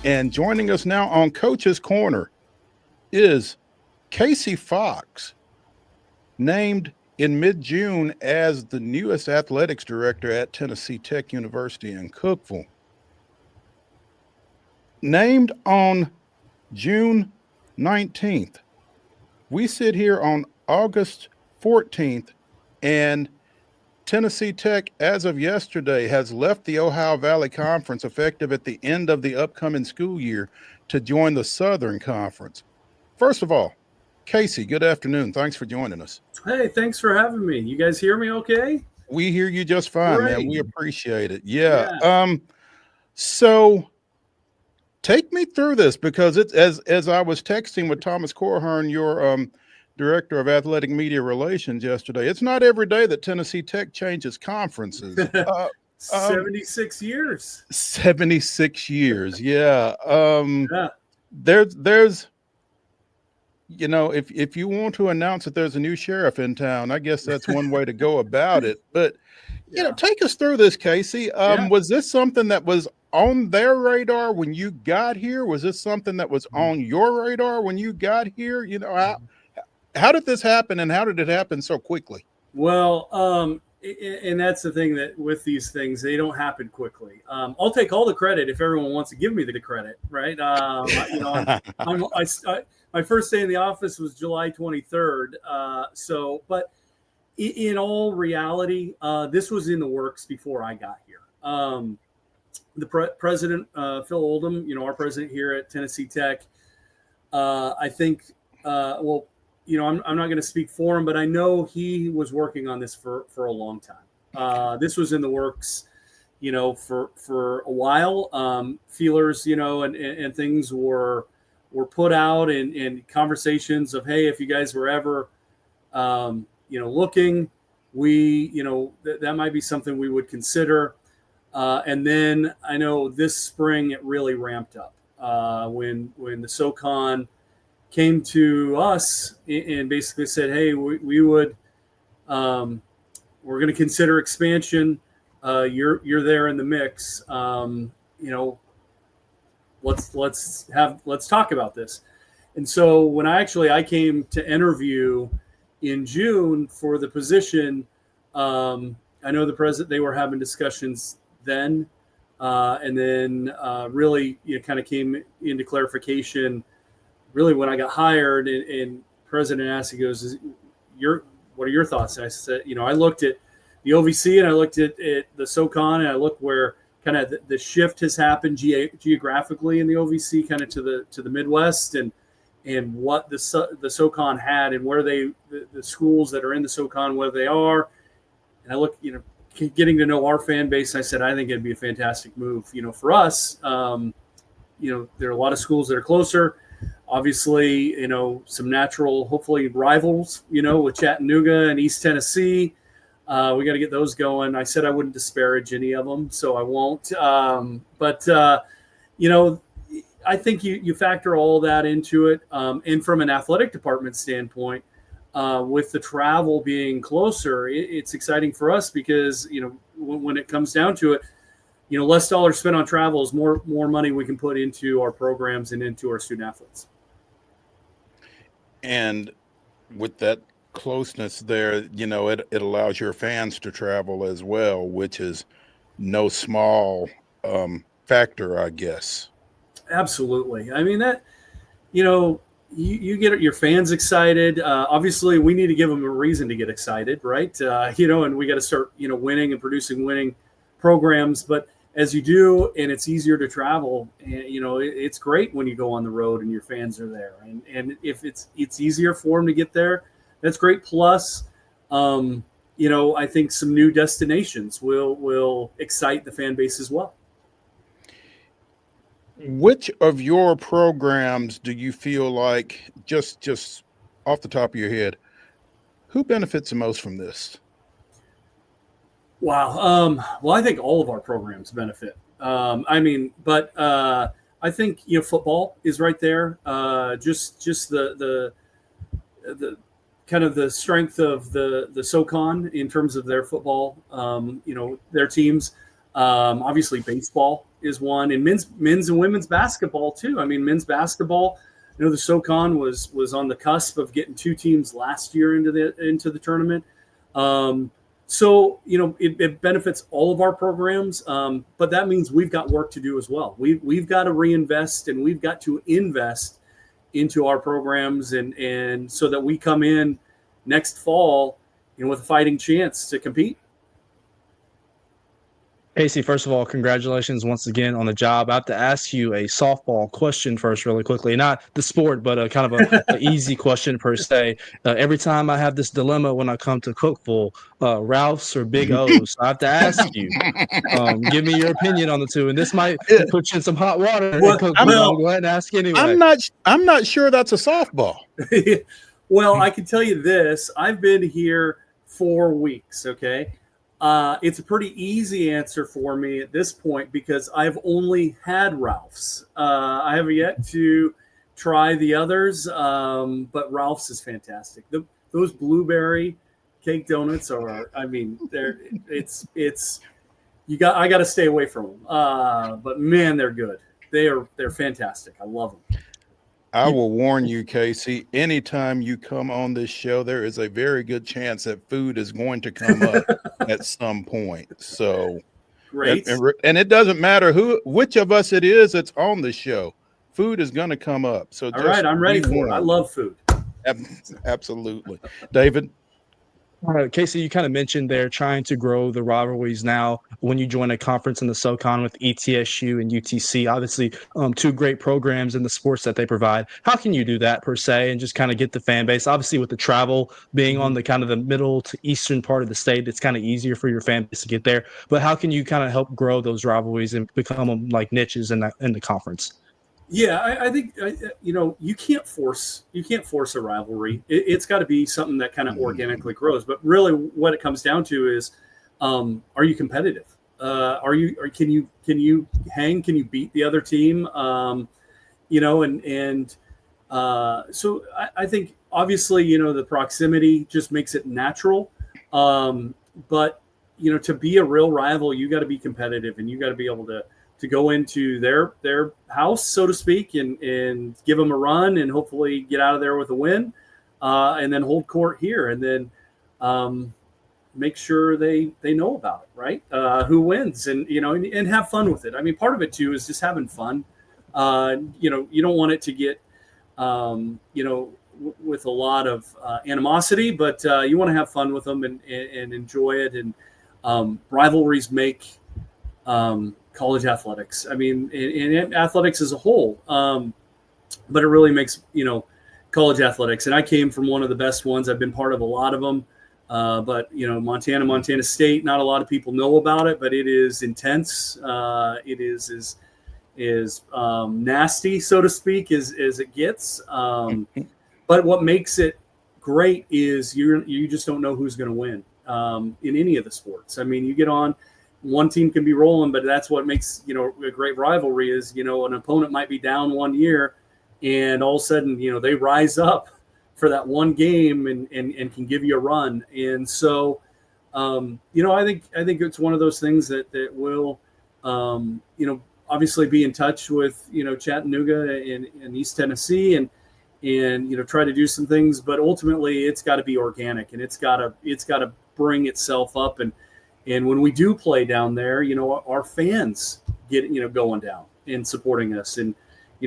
And joining us now on Coach's Corner is Casey Fox, named in mid-June as the newest athletics director at Tennessee Tech University in Cookeville. Named on June 19th. We sit here on August 14th, and Tennessee Tech, as of yesterday, has left the Ohio Valley Conference effective at the end of the upcoming school year to join the Southern Conference. First of all, Casey, good afternoon. Thanks for joining us. Hey, thanks for having me. You guys hear me okay? We hear you just fine, Great. man. We appreciate it. Yeah. Yeah. So take me through this, because it's as I was texting with Thomas Corhern, your director of athletic media relations, yesterday. It's not every day that Tennessee Tech changes conferences. 76 years. 76 years. Yeah. Yeah. There's if you want to announce that there's a new sheriff in town, I guess that's one way to go about it. But take us through this, Casey. Was this something that was on their radar when you got here? Was this something that was on your radar when you got here? How did this happen, and how did it happen so quickly? Well, and that's the thing, that with these things, they don't happen quickly. I'll take all the credit if everyone wants to give me the credit, right? My first day in the office was July 23rd. But in all reality, this was in the works before I got here. The president, Phil Oldham, our president here at Tennessee Tech, I think, I'm not going to speak for him, but I know he was working on this for a long time. This was in the works, for a while. Feelers, and things were put out, and conversations of, hey, if you guys were ever, looking, that might be something we would consider. And then I know this spring it really ramped up when the SoCon came to us and basically said, hey, we would, we're going to consider expansion. You're there in the mix. Let's talk about this. And so when I came to interview in June for the position, I know the president, they were having discussions then, and then really kind of came into clarification really when I got hired, and President asked, he goes, what are your thoughts? And I said, I looked at the OVC, and I looked at the SoCon, and I looked where kind of the shift has happened geographically in the OVC, kind of to the Midwest, and what the SoCon had, and where the schools that are in the SoCon, where they are. And I look, getting to know our fan base, I said, I think it'd be a fantastic move, for us. There are a lot of schools that are closer. Obviously, some natural, hopefully, rivals, with Chattanooga and East Tennessee. We got to get those going. I said I wouldn't disparage any of them, so I won't. I think you factor all that into it. And from an athletic department standpoint, with the travel being closer, it's exciting for us because, when it comes down to it, less dollars spent on travel is more money we can put into our programs and into our student athletes. And with that closeness there, it allows your fans to travel as well, which is no small factor, I guess. Absolutely. I mean, that, you get your fans excited. Obviously, we need to give them a reason to get excited, right? And we got to start, winning and producing winning programs. But as you do, and it's easier to travel, it's great when you go on the road and your fans are there. And if it's easier for them to get there, that's great. Plus, I think some new destinations will excite the fan base as well. Which of your programs do you feel like, just off the top of your head, who benefits the most from this? Wow. Well, I think all of our programs benefit. I think, football is right there. Just the kind of the strength of the SoCon in terms of their football, their teams. Obviously baseball is one, and men's and women's basketball too. I mean, men's basketball, the SoCon was on the cusp of getting 2 teams last year into the tournament. So, it benefits all of our programs, but that means we've got work to do as well. We've got to reinvest, and we've got to invest into our programs, and so that we come in next fall, with a fighting chance to compete. Casey, first of all, congratulations once again on the job. I have to ask you a softball question first really quickly. Not the sport, but a kind of an easy question per se. Every time I have this dilemma when I come to Cookeville, Ralph's or Big O's. So I have to ask you, give me your opinion on the two. And this might put you in some hot water. Well, I'll go ahead and ask anyway. I'm not sure that's a softball. Well, I can tell you this. I've been here 4 weeks, okay? It's a pretty easy answer for me at this point because I've only had Ralph's. I have yet to try the others, but Ralph's is fantastic. Those blueberry cake donuts are, I got to stay away from them. But man, they're good. They're fantastic. I love them. I will warn you, Casey, anytime you come on this show, there is a very good chance that food is going to come up at some point. So great. And it doesn't matter which of us it is that's on the show. Food is going to come up. So all right, I'm ready for it. I love food. Absolutely. David? Casey, you kind of mentioned they're trying to grow the rivalries now when you join a conference in the SoCon with ETSU and UTC, obviously 2 great programs in the sports that they provide. How can you do that per se and just kind of get the fan base? Obviously with the travel being on the kind of the middle to eastern part of the state, it's kind of easier for your fan base to get there. But how can you kind of help grow those rivalries and become them like niches in the conference? Yeah, I think you can't force a rivalry. It's got to be something that kind of organically grows. But really, what it comes down to is, are you competitive? Can you hang? Can you beat the other team? So I think obviously the proximity just makes it natural. But to be a real rival, you got to be competitive, and you got to be able to go into their house, so to speak, and give them a run and hopefully get out of there with a win, and then hold court here, and then make sure they know about it, right? Who wins, and and have fun with it. I mean, part of it too is just having fun. You don't want it to get with a lot of animosity, but you want to have fun with them and enjoy it. And rivalries make college athletics. I mean, and athletics as a whole, but it really makes college athletics. And I came from one of the best ones. I've been part of a lot of them, but Montana State. Not a lot of people know about it, but it is intense. It is nasty, so to speak, as it gets. But what makes it great is you just don't know who's going to win in any of the sports. I mean, you get on. One team can be rolling, but that's what makes, a great rivalry is, an opponent might be down one year and all of a sudden, they rise up for that one game and can give you a run. And so, I think it's one of those things that will, obviously be in touch with, Chattanooga and East Tennessee and try to do some things, but ultimately it's got to be organic and it's got to bring itself up. And when we do play down there, our fans get, going down and supporting us and,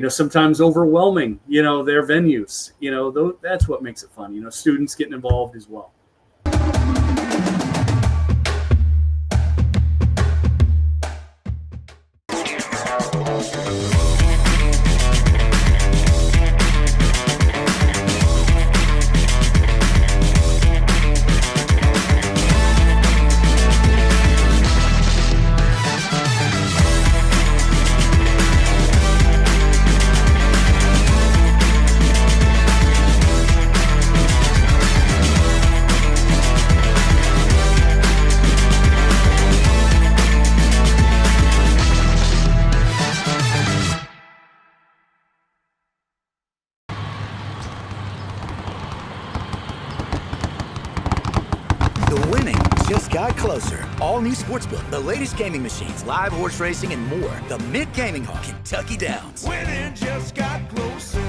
sometimes overwhelming, their venues, that's what makes it fun. Students getting involved as well. closer. All new Sportsbook, the latest gaming machines, live horse racing, and more. The Mint Gaming Hall, Kentucky Downs. Winning just got closer.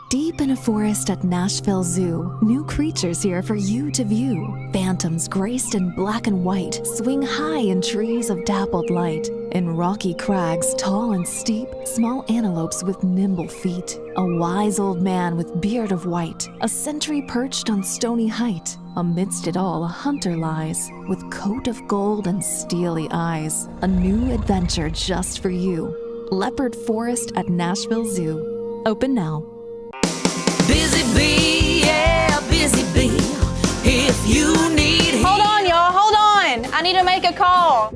Deep in a forest at Nashville Zoo, new creatures here for you to view. Phantoms graced in black and white swing high in trees of dappled light. In rocky crags, tall and steep, small antelopes with nimble feet. A wise old man with beard of white, a sentry perched on stony height. Amidst it all, a hunter lies, with coat of gold and steely eyes. A new adventure just for you. Leopard Forest at Nashville Zoo. Open now. Busy bee, yeah, busy bee. If you need Hold on, y'all, hold on. I need to make a call.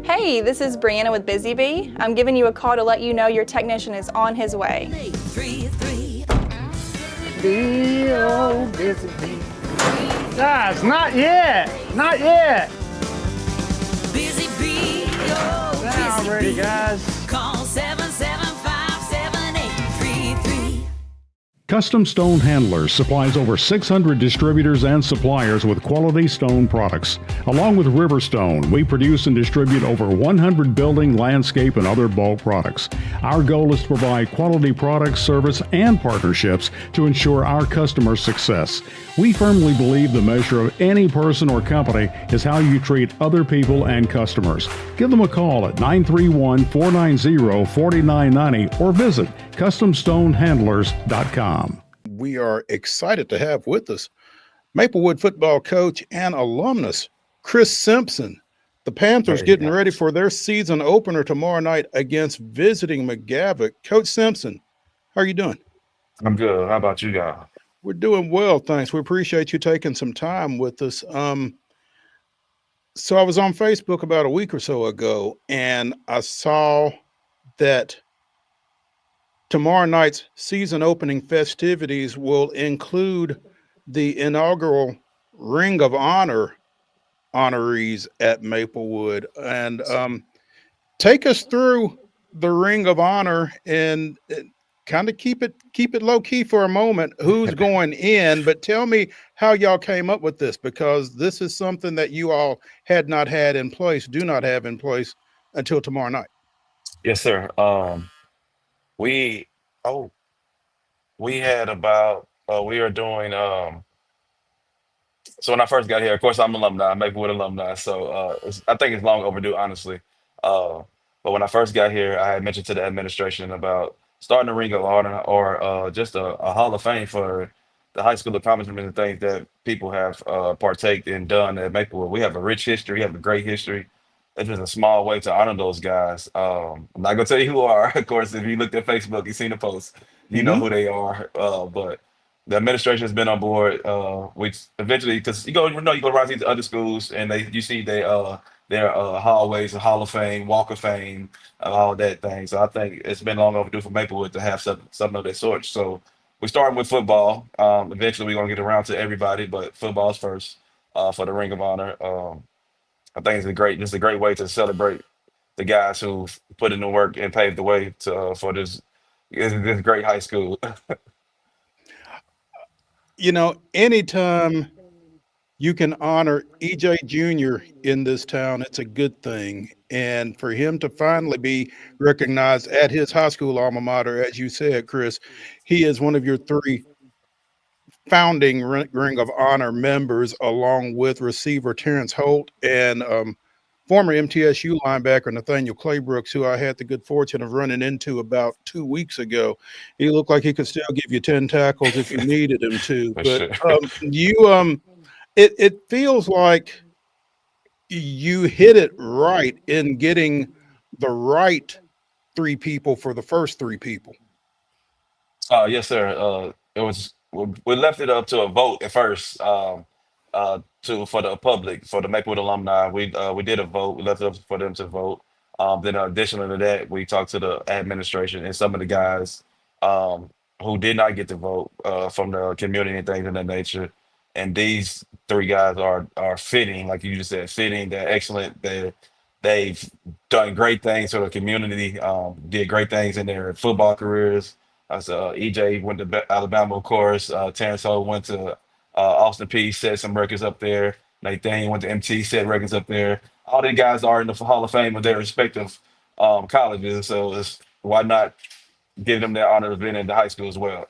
Hey, this is Brianna with Busy Bee. I'm giving you a call to let you know your technician is on his way. 333. Guys, not yet. Not yet. Busy bee, oh, Now busy I'm ready, bee. guys. Call 775-7833. Custom Stone Handlers supplies over 600 distributors and suppliers with quality stone products. Along with Riverstone, we produce and distribute over 100 building, landscape, and other bulk products. Our goal is to provide quality products, service, and partnerships to ensure our customers' success. We firmly believe the measure of any person or company is how you treat other people and customers. Give them a call at 931-490-4990 or visit CustomStoneHandlers.com. We are excited to have with us Maplewood football coach and alumnus Chris Simpson. The Panthers getting ready for their season opener tomorrow night against visiting McGavock. Coach Simpson, how are you doing? I'm good. How about you guys? We're doing well, thanks. We appreciate you taking some time with us. So I was on Facebook about a week or so ago, and I saw that tomorrow night's season opening festivities will include the inaugural Ring of Honor honorees at Maplewood. And take us through the Ring of Honor and kind of keep it low key for a moment. Who's going in? But tell me how y'all came up with this, because this is something that you all had not had in place, do not have in place until tomorrow night. Yes, sir. We had about we are doing so when I first got here, of course I'm alumni, Maplewood alumni, so I think it's long overdue, honestly. But when I first got here, I had mentioned to the administration about starting a Ring of Honor or just a Hall of Fame for the high school accomplishments and things that people have partaked and done at Maplewood. We have a rich history, we have a great history. It's just a small way to honor those guys. I'm not gonna tell you who are. Of course, if you looked at Facebook, you seen the post, you know who they are. But the administration has been on board. We eventually, because you go around these other schools and you see their hallways, Hall of Fame, Walk of Fame, all that thing. So I think it's been long overdue for Maplewood to have something of that sort. So we started with football. Eventually, we're gonna get around to everybody, but football's first for the Ring of Honor. I think it's a great way to celebrate the guys who put in the work and paved the way for this great high school. Anytime you can honor EJ Jr. in this town, it's a good thing. And for him to finally be recognized at his high school alma mater, as you said, Chris, he is one of your three founding Ring of Honor members, along with receiver Terrence Holt and former MTSU linebacker Nathaniel Claybrooks, who I had the good fortune of running into about 2 weeks ago. He looked like he could still give you 10 tackles if you needed him to. But it feels like you hit it right in getting the right three people for the first three people. Yes, sir. We left it up to a vote at first for the public, for the Maplewood alumni. We did a vote. We left it up for them to vote. Then additional to that, we talked to the administration and some of the guys who did not get to vote from the community and things of that nature. And these three guys are fitting, like you just said, fitting. They're excellent. They've done great things for the community. Did great things in their football careers. EJ went to Alabama, of course. Terrence Holt went to Austin Peay, set some records up there. Nathaniel went to MT, said Reagan's up there. All these guys are in the Hall of Fame of their respective colleges. So why not give them that honor of being in the high school as well?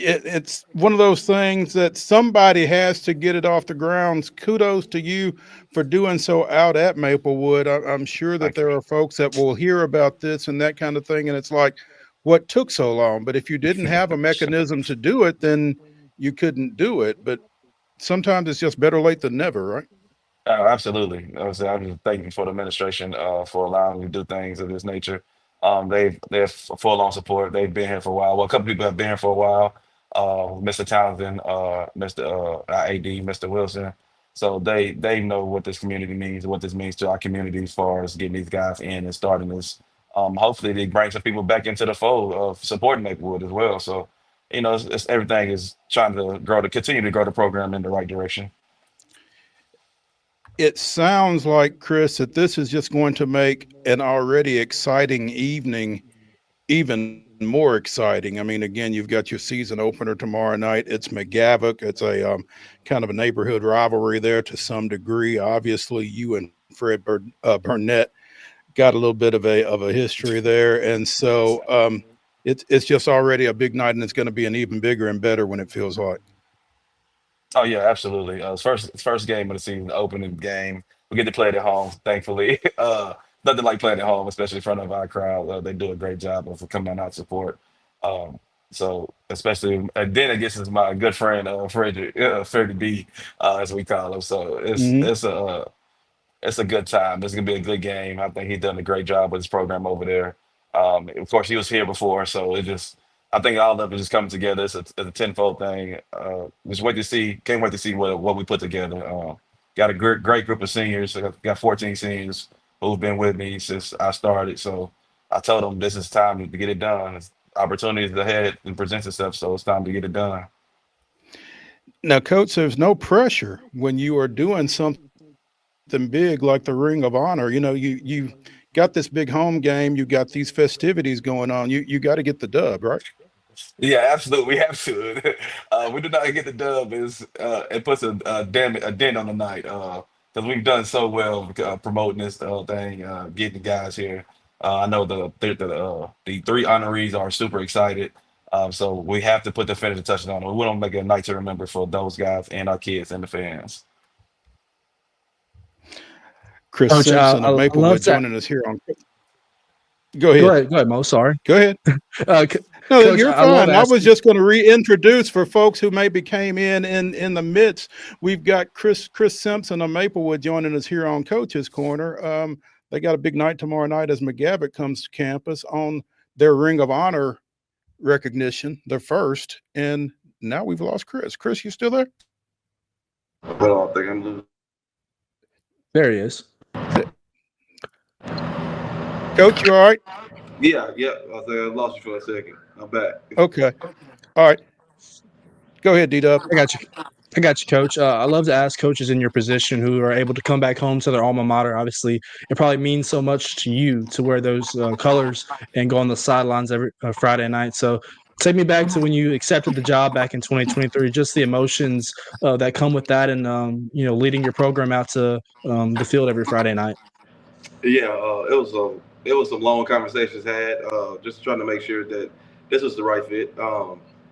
It's one of those things that somebody has to get it off the ground. Kudos to you for doing so out at Maplewood. I'm sure that there are folks that will hear about this and that kind of thing, and it's like, what took so long? But if you didn't have a mechanism to do it, then you couldn't do it. But sometimes it's just better late than never, right? Oh, absolutely. I'm just thanking for the administration for allowing me to do things of this nature. They're full on support. They've been here for a while. Well, a couple people have been here for a while. Mr. Townsend, Mr. Our AD, Mr. Wilson. So they know what this community means, what this means to our community as far as getting these guys in and starting this. Hopefully, they bring some people back into the fold of supporting Maplewood as well. So, it's everything is trying to continue to grow the program in the right direction. It sounds like, Chris, that this is just going to make an already exciting evening even more exciting. I mean, again, you've got your season opener tomorrow night. It's McGavock. It's a kind of a neighborhood rivalry there to some degree. Obviously, you and Fred Burnett got a little bit of a history there, and so it's just already a big night, and it's going to be an even bigger and better when it feels like. Oh yeah, absolutely. First game of the season, the opening game. We get to play it at home, thankfully. Nothing like playing at home, especially in front of our crowd. They do a great job of coming out support. So especially, and then I guess it's my good friend Freddie B, as we call him. So it's a good time. It's gonna be a good game. I think he's done a great job with his program over there. Of course, he was here before, so I think all of it is coming together. It's a tenfold thing. Can't wait to see what we put together. Got a great group of seniors. I got 14 seniors who've been with me since I started. So I told them this is time to get it done. Opportunities ahead and presents itself, so it's time to get it done. Now, Coach, there's no pressure when you are doing something big like the Ring of Honor. You got this big home game. You got these festivities going on. You got to get the dub, right? Yeah, absolutely. We have to. We do not get the dub. It puts a dent on the night because we've done so well promoting this thing, getting the guys here. I know the three honorees are super excited. So we have to put the finishing touches on it. We don't make it a night to remember for those guys and our kids and the fans. Chris Coach, Simpson I of Maplewood love that. joining us here on. Go ahead. Go ahead, Mo. Sorry. Go ahead. No, No, you're fine. I was just going to reintroduce for folks who maybe came in the midst. We've got Chris Simpson of Maplewood joining us here on Coach's Corner. They got a big night tomorrow night as McGavock comes to campus on their Ring of Honor recognition, their first. And now we've lost Chris. Chris, you still there? Well, I think I'm losing. There he is. Coach, you all right? Yeah. I think I lost you for a second. I'm back. Okay. All right. Go ahead, D-Dub. I got you, Coach. I love to ask coaches in your position who are able to come back home to their alma mater. Obviously, it probably means so much to you to wear those colors and go on the sidelines every Friday night. So take me back to when you accepted the job back in 2023, just the emotions that come with that and, leading your program out to the field every Friday night. Yeah, it was some long conversations had, just trying to make sure that this was the right fit.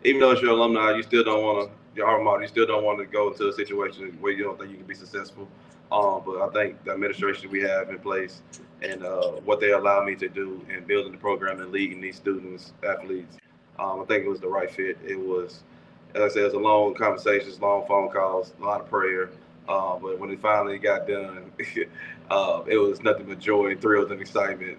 Even though it's your alumni, you still don't want to, your alma mater, you still don't want to go into a situation where you don't think you can be successful. But I think the administration we have in place and what they allow me to do in building the program and leading these students, athletes, I think it was the right fit. It was, as I said, it was a long conversations, long phone calls, a lot of prayer. But when it finally got done, it was nothing but joy, thrills, and excitement.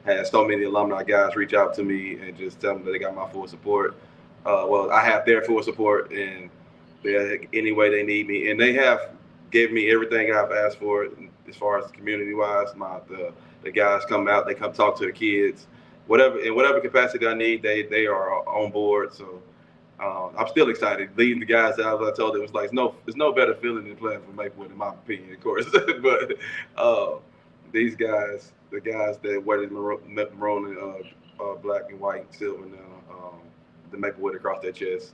Had so many alumni guys reach out to me and just tell me that they got my full support. Well, I have their full support, and any way they need me. And they have given me everything I've asked for as far as community-wise. The guys come out, they come talk to the kids. In whatever capacity I need, they are on board. So I'm still excited. Leading the guys out, as I told them, it was like there's no better feeling than playing for Maplewood, in my opinion, of course. But these guys, the guys that wear the maroon, black and white and silver now, the Maplewood across their chest,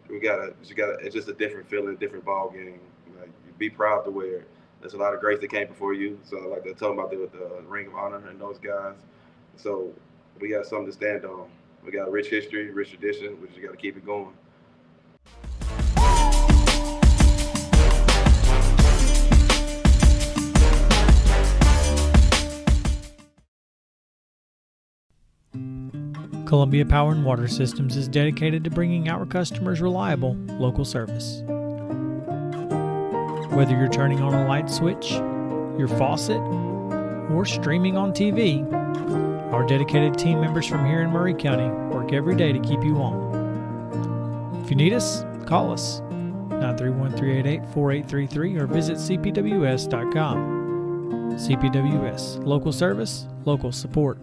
It's just a different feeling, a different ball game. Like, be proud to wear. There's a lot of greats that came before you. So like they're talking about the Ring of Honor and those guys. So we got something to stand on. We got a rich history, rich tradition. We just got to keep it going. Columbia Power and Water Systems is dedicated to bringing our customers reliable, local service. Whether you're turning on a light switch, your faucet, or streaming on TV, our dedicated team members from here in Murray County work every day to keep you on. If you need us, call us 931-388-4833 or visit cpws.com. CPWS, local service, local support.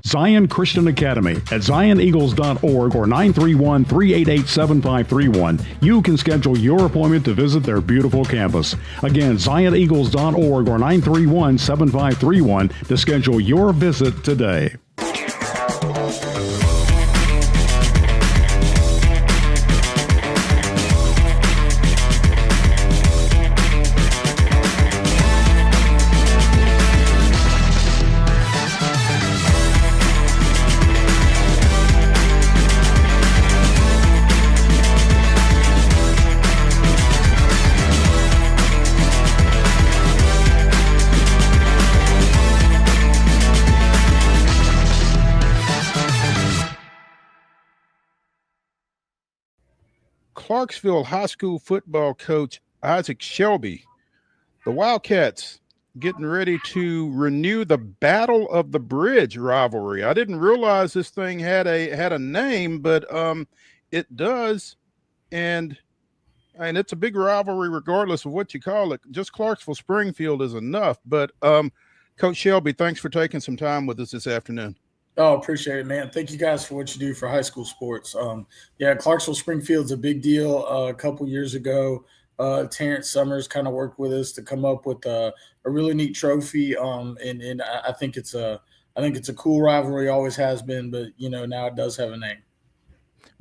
Zion Christian Academy at zioneagles.org or 931-388-7531. You can schedule your appointment to visit their beautiful campus. Again, zioneagles.org or 931-7531 to schedule your visit today. Clarksville High School football coach Isaac Shelby. The Wildcats getting ready to renew the Battle of the Bridge rivalry. I didn't realize this thing had a name, but it does, and it's a big rivalry regardless of what you call it. Just Clarksville Springfield is enough. But Coach Shelby, thanks for taking some time with us this afternoon. Oh, appreciate it, man. Thank you guys for what you do for high school sports. Clarksville Springfield's a big deal. A couple years ago, Terrence Summers kind of worked with us to come up with a really neat trophy. And I think it's a cool rivalry, always has been, but now it does have a name.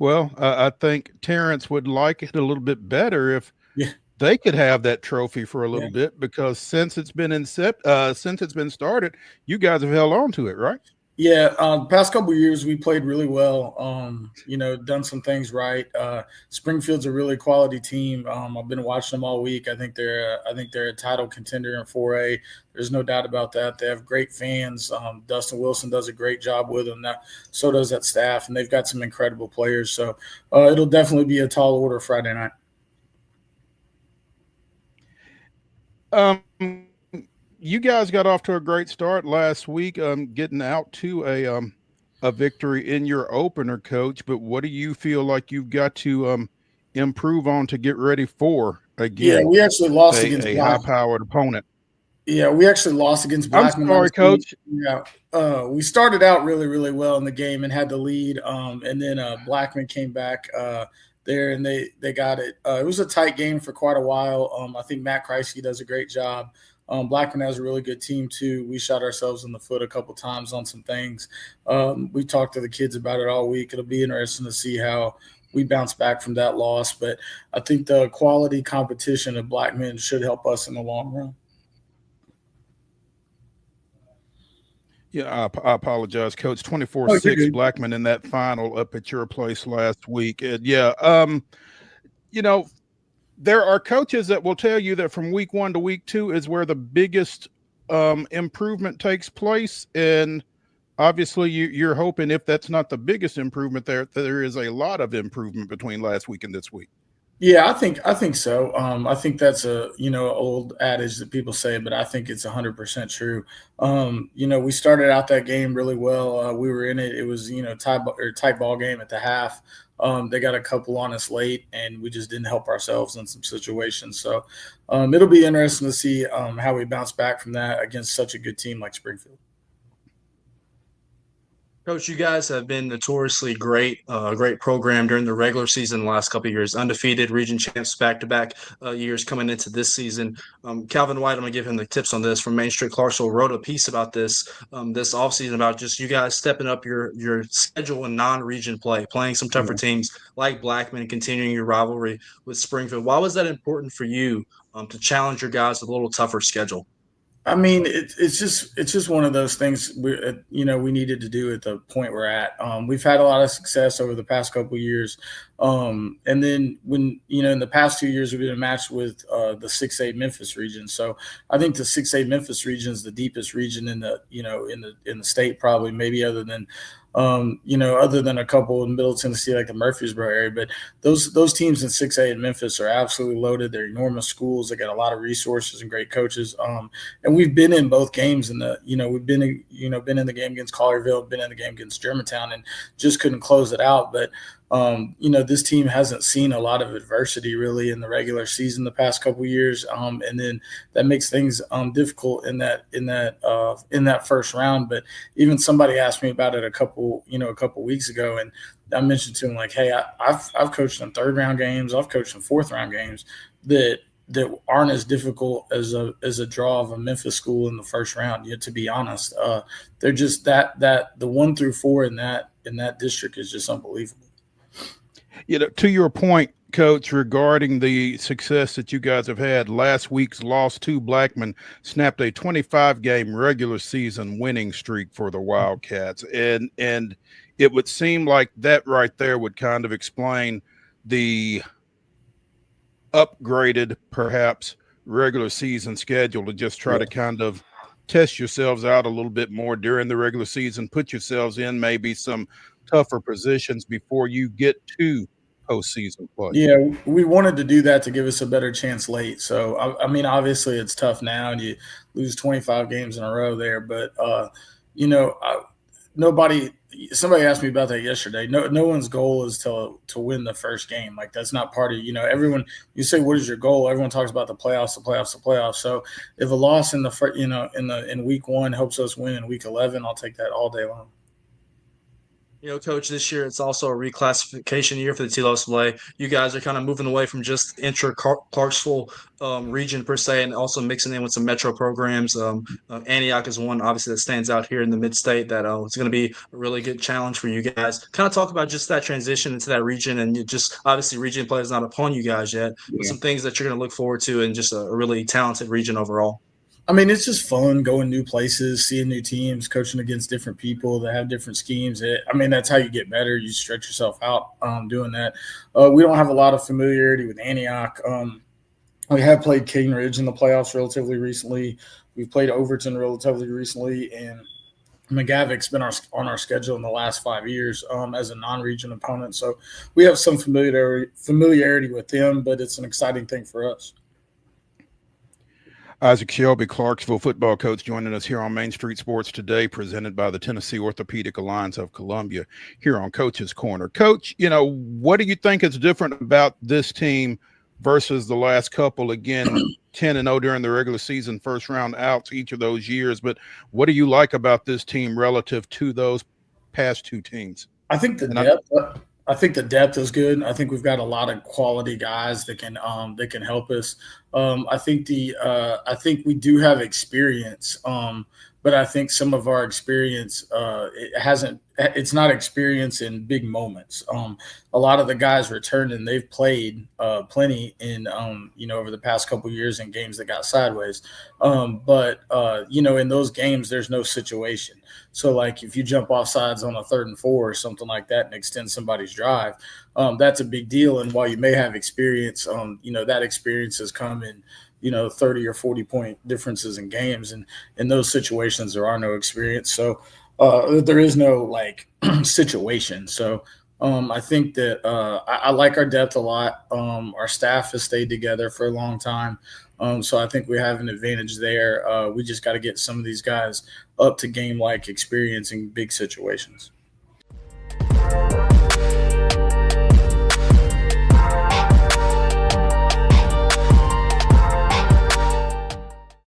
Well, I think Terrence would like it a little bit better if they could have that trophy for a little bit, because since it's been started, you guys have held on to it, right? Yeah, the past couple of years we played really well. Done some things right. Springfield's a really quality team. I've been watching them all week. I think they're a title contender in 4A. There's no doubt about that. They have great fans. Dustin Wilson does a great job with them. So does that staff, and they've got some incredible players. So it'll definitely be a tall order Friday night. You guys got off to a great start last week, getting out to a victory in your opener, Coach. But what do you feel like you've got to improve on to get ready for again? Yeah, we actually lost against a high-powered opponent. Yeah, we actually lost against Blackman. I'm sorry, Coach. Yeah, we started out really, really well in the game and had the lead, and then Blackman came back there and they got it. It was a tight game for quite a while. I think Matt Kreisky does a great job. Blackman has a really good team too. We shot ourselves in the foot a couple times on some things. We talked to the kids about it all week. It'll be interesting to see how we bounce back from that loss. But I think the quality competition of Blackman should help us in the long run. Yeah, I apologize, Coach. 24-6 Blackman in that final up at your place last week. And there are coaches that will tell you that from week 1 to week 2 is where the biggest improvement takes place. And obviously you're hoping, if that's not the biggest improvement, there is a lot of improvement between last week and this week. Yeah, I think so. I think that's a old adage that people say, but I think it's 100% true. We started out that game really well. We were in it. It was tight ball game at the half. They got a couple on us late, and we just didn't help ourselves in some situations. So it'll be interesting to see how we bounce back from that against such a good team like Springfield. Coach, you guys have been notoriously great, great program during the regular season the last couple of years. Undefeated region champs back-to-back years coming into this season. Calvin White, I'm going to give him the tips on this from Main Street Clarksville, wrote a piece about this this offseason about just you guys stepping up your schedule in non-region play, playing some tougher teams like Blackman and continuing your rivalry with Springfield. Why was that important for you to challenge your guys with a little tougher schedule? I mean, it's just one of those things we needed to do at the point we're at. We've had a lot of success over the past couple of years, and then when in the past 2 years we've been matched with the 6A Memphis region. So I think the 6A Memphis region is the deepest region in the in the state, probably, maybe other than a couple in Middle Tennessee like the Murfreesboro area. But those teams in 6A in Memphis are absolutely loaded. They're enormous schools. They got a lot of resources and great coaches. And we've been in both games we've been in the game against Collierville, been in the game against Germantown, and just couldn't close it out. But this team hasn't seen a lot of adversity really in the regular season the past couple of years, and then that makes things difficult in that first round. But even somebody asked me about it a couple weeks ago, and I mentioned to him, like, hey, I've coached in third round games, I've coached in fourth round games that aren't as difficult as a draw of a Memphis school in the first round. Yet, to be honest, they're just that the 1 through 4 in that district is just unbelievable. To your point, Coach, regarding the success that you guys have had, last week's loss to Blackman snapped a 25-game regular season winning streak for the Wildcats. And it would seem like that right there would kind of explain the upgraded, perhaps, regular season schedule to just try to kind of test yourselves out a little bit more during the regular season, put yourselves in maybe some tougher positions before you get to postseason play. Yeah, we wanted to do that to give us a better chance late. So, I mean, obviously it's tough now and you lose 25 games in a row there. But, somebody asked me about that yesterday. No one's goal is to win the first game. Like, that's not part of, everyone, you say, what is your goal? Everyone talks about the playoffs. So if a loss in in week 1 helps us win in week 11, I'll take that all day long. Coach, this year it's also a reclassification year for the TLOSLA. You guys are kind of moving away from just intra-Clarksville region per se, and also mixing in with some metro programs. Antioch is one, obviously, that stands out here in the mid-state that it's going to be a really good challenge for you guys. Kind of talk about just that transition into that region, and obviously region play is not upon you guys yet, but some things that you're going to look forward to and just a really talented region overall. I mean, it's just fun going new places, seeing new teams, coaching against different people that have different schemes. That's how you get better. You stretch yourself out doing that. We don't have a lot of familiarity with Antioch. We have played Cane Ridge in the playoffs relatively recently. We've played Overton relatively recently, and McGavick's been on our schedule in the last 5 years as a non-region opponent. So we have some familiarity with them, but it's an exciting thing for us. Isaac Shelby, Clarksville football coach, joining us here on Main Street Sports today, presented by the Tennessee Orthopedic Alliance of Columbia here on Coach's Corner. Coach, what do you think is different about this team versus the last couple? Again, 10-0 during the regular season, first round outs each of those years. But what do you like about this team relative to those past two teams? I think the depth is good. I think we've got a lot of quality guys that can help us. I think we do have experience, but I think some of our experience it's not experience in big moments. A lot of the guys returned and they've played plenty in over the past couple of years in games that got sideways. But in those games there's no situation. So like if you jump off sides on a 3rd and 4 or something like that and extend somebody's drive, that's a big deal. And while you may have experience, that experience has come in 30 or 40 point differences in games, and in those situations there are no experience. So there is no situation. So I think that I like our depth a lot. Our staff has stayed together for a long time. So I think we have an advantage there. We just got to get some of these guys up to game-like experience in big situations.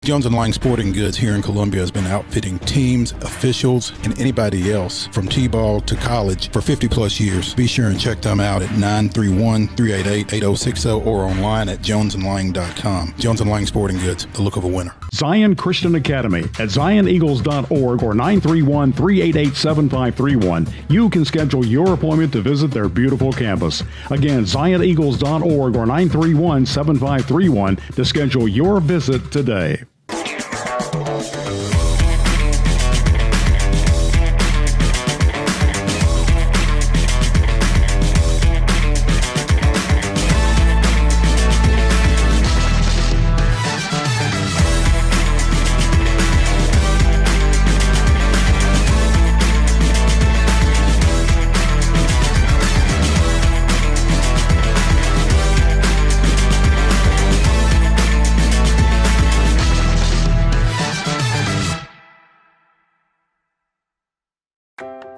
Jones and Lang Sporting Goods here in Columbia has been outfitting teams, officials, and anybody else from T-ball to college for 50 plus years. Be sure and check them out at 931-388-8060 or online at jonesandlang.com. Jones and Lang Sporting Goods, the look of a winner. Zion Christian Academy at zioneagles.org or 931-388-7531. You can schedule your appointment to visit their beautiful campus. Again, zioneagles.org or 931-7531 to schedule your visit today.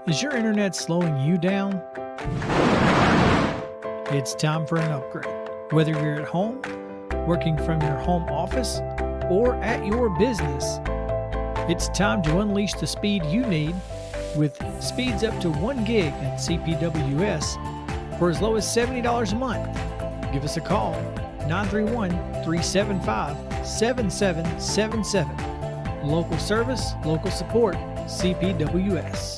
Is your internet slowing you down? It's time for an upgrade. Whether you're at home, working from your home office, or at your business, it's time to unleash the speed you need with speeds up to 1 gig at CPWS for as low as $70 a month. Give us a call, 931-375-7777. Local service, local support, CPWS.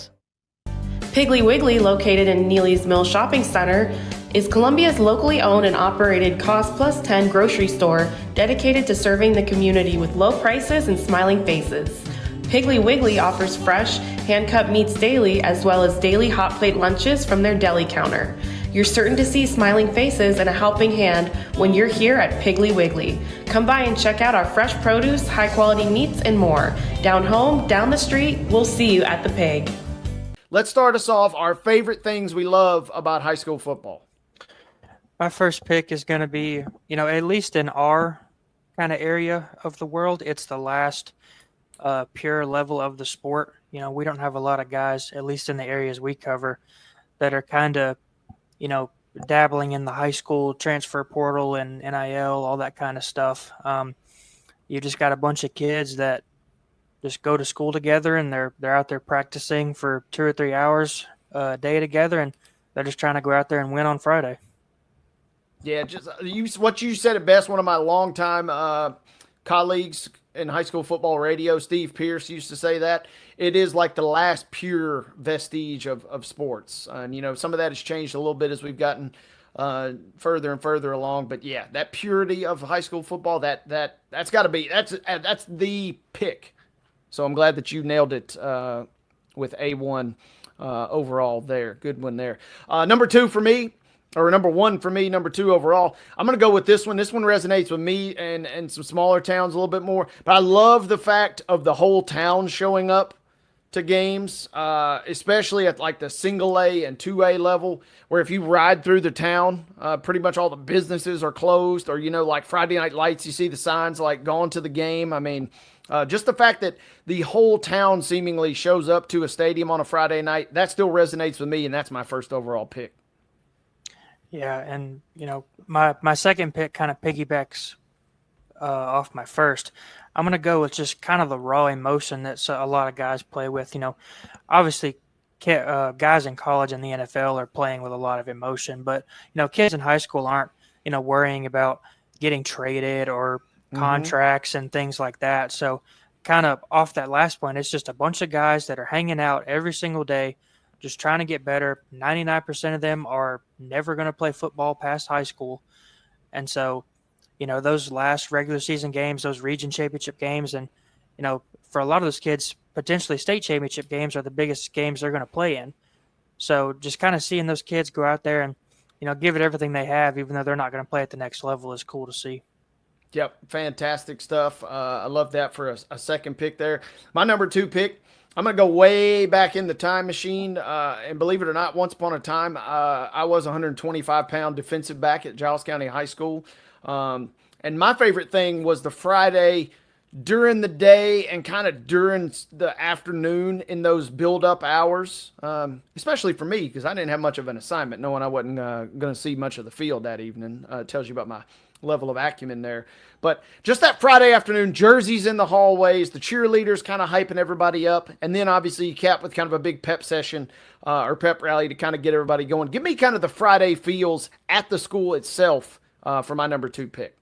Piggly Wiggly, located in Neely's Mill Shopping Center, is Columbia's locally owned and operated Cost Plus 10 grocery store dedicated to serving the community with low prices and smiling faces. Piggly Wiggly offers fresh, hand-cut meats daily as well as daily hot plate lunches from their deli counter. You're certain to see smiling faces and a helping hand when you're here at Piggly Wiggly. Come by and check out our fresh produce, high-quality meats, and more. Down home, down the street, we'll see you at the Pig. Let's start us off. Our favorite things we love about high school football. My first pick is going to be, at least in our kind of area of the world, it's the last pure level of the sport. We don't have a lot of guys, at least in the areas we cover, that are kind of, dabbling in the high school transfer portal and NIL, all that kind of stuff. You just got a bunch of kids that just go to school together and they're out there practicing for 2 or 3 hours a day together, and they're just trying to go out there and win on Friday. Yeah, just what you said it best. One of my longtime colleagues in high school football radio, Steve Pierce, used to say that it is like the last pure vestige of sports. And, some of that has changed a little bit as we've gotten further and further along. But yeah, that purity of high school football, that's got to be, that's the pick. So I'm glad that you nailed it with A1 overall there. Good one there. Number one for me, number two overall. I'm going to go with this one. This one resonates with me and some smaller towns a little bit more. But I love the fact of the whole town showing up to games, especially at like the single A and 2A level, where if you ride through the town, pretty much all the businesses are closed, or, like Friday Night Lights, you see the signs like gone to the game. I mean, just the fact that the whole town seemingly shows up to a stadium on a Friday night, that still resonates with me, and that's my first overall pick. Yeah, and, my second pick kind of piggybacks off my first. I'm going to go with just kind of the raw emotion that a lot of guys play with. Obviously, guys in college and the NFL are playing with a lot of emotion, but, kids in high school aren't, worrying about getting traded or contracts and things like that. So kind of off that last point, it's just a bunch of guys that are hanging out every single day, just trying to get better. 99% of them are never going to play football past high school. And so, those last regular season games, those region championship games, and, for a lot of those kids, potentially state championship games are the biggest games they're going to play in. So just kind of seeing those kids go out there and, give it everything they have, even though they're not going to play at the next level, is cool to see. Yep, fantastic stuff. I love that for a second pick there. My number two pick, I'm going to go way back in the time machine. And believe it or not, once upon a time, I was a 125-pound defensive back at Giles County High School. And my favorite thing was the Friday during the day and kind of during the afternoon in those build-up hours, especially for me because I didn't have much of an assignment, knowing I wasn't going to see much of the field that evening. It tells you about my level of acumen there. But just that Friday afternoon, jerseys in the hallways, the cheerleaders kind of hyping everybody up. And then obviously you cap with kind of a big pep session or pep rally to kind of get everybody going. Give me kind of the Friday feels at the school itself for my number 2 pick.